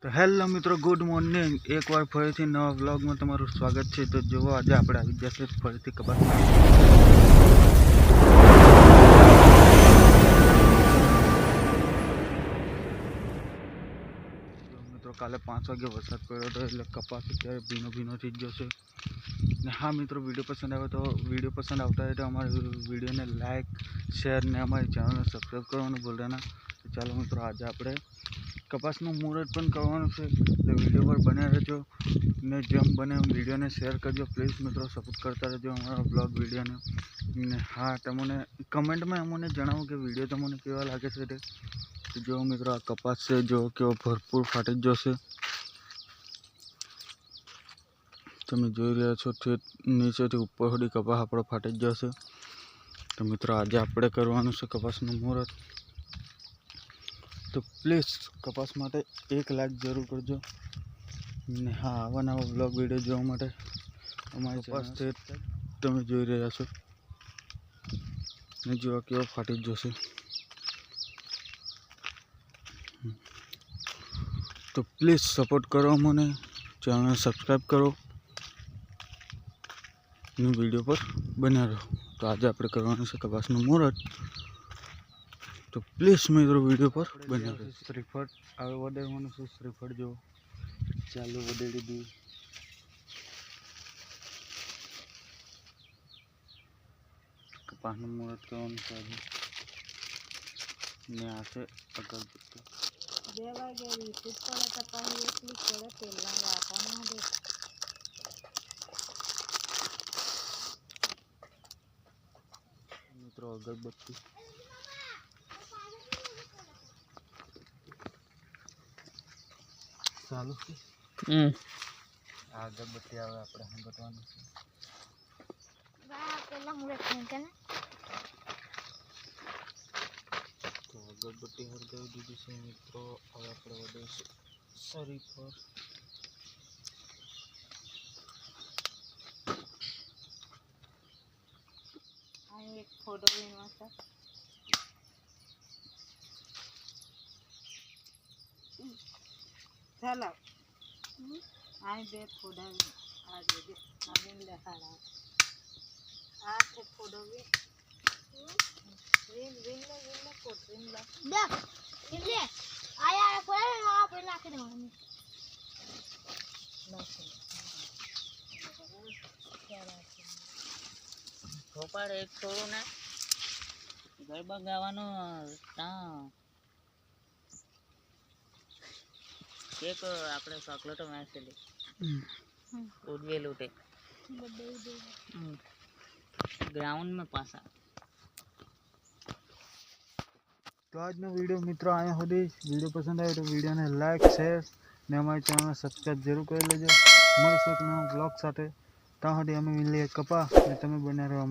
तो हेलो मित्रों, good morning. एक बार फरीथी नवा व्लॉग में तमाરું स्वागत है। तो जो आज આપણે આવી જશે ફરીથી કપાસ मित्रों काले 5 वागे वरसाद पड़्यो तो એટલે કપાસ અત્યારે ભીનો ભીનો થઈ ગયો છે। ને હા મિત્રો, વિડીયો પસંદ આવે તો વિડીયો પસંદ આવતા હોય તો અમારી વિડીયોને લાઈક શેર ને અમારી ચેનલને સબસ્ક્રાઈબ કરવાનું ભૂલતા ના। તો ચાલો મિત્રો, આજે આપણે કપાસનું મુહૂર્ત પણ કરવાનું છે। તો વિડીયો પર બને રહેજો ને જેમ બને એમ વિડીયોને શેર કરજો। પ્લીઝ મિત્રો, સપોર્ટ કરતા રહેજો અમારા બ્લોગ વિડીયોને। ને હા, તમને કમેન્ટમાં અમને જણાવો કે વિડીયો તમને કેવા લાગે છે તે। તો જો મિત્રો, આ કપાસ છે જો કેવો ભરપૂર ફાટી ગયો છે। તમે જોઈ રહ્યા છો તે નીચેથી ઉપર સુધી કપાસ આપણો ફાટી ગયો છે। તો મિત્રો, આજે આપણે કરવાનું છે કપાસનું મુહૂર્ત। તો પ્લીઝ કપાસ માટે 1 લાખ જરૂર કરજો ને હા, આવા નવા બ્લોગ વિડીયો જોવા માટે અમારી કપાસ છે તમે જોઈ રહ્યા છો ને જો કેવો ફાટી જશે। તો પ્લીઝ સપોર્ટ કરો અમને, ચેનલને સબસ્ક્રાઈબ કરો ને વિડીયો પર બન્યા રહો। તો આજે આપણે કરવાનું છે કપાસનું મુહૂર્ત। તો પ્લીઝ મિત્રો, વિડીયો પર બન્યા રહો। શ્રીફળ હવે વડાડવાનું છે। શ્રીફળ જો ચાલુ વડાડી દઈએ। કપાસનું મુહૂર્ત કરવાનું છે આજે ને આ છે અગરબત્તી। મિત્રો અગરબત્તી ચાલુ છે। આ અગરબત્તી આવે આપણે હંગતવાનું છે। તો અગરબત્તી હળગાવી દીધી છે મિત્રો। હવે આપણે વડાઈશું શ્રીફળ। એક ફોટો ચાલો આ બે ફોટા આ જે આને દેખાડા આ છે ફોટો બી રીલ રીલ ને ફોટો રીલ દે એટલે આયા ફોટા આપણે નાખી દેવાનું ખોપાડ એક થોડું ને ગરબા ગાવાનો એક આપણે ચોકલેટો નાખેલી ઉડવેલું તે ग्राउंड में पासा। तो आज नो वीडियो मित्रों आया होदी। वीडियो पसंद आए तो वीडियो ने लाइक शेर ने हमारे चैनल ने सब्सक्राइब जरूर कर लेजो। મળીશું એક નવા બ્લોગ સાથે। ત્યાં સુધી અમે મિલીએ કપા ને તમે બને રહો।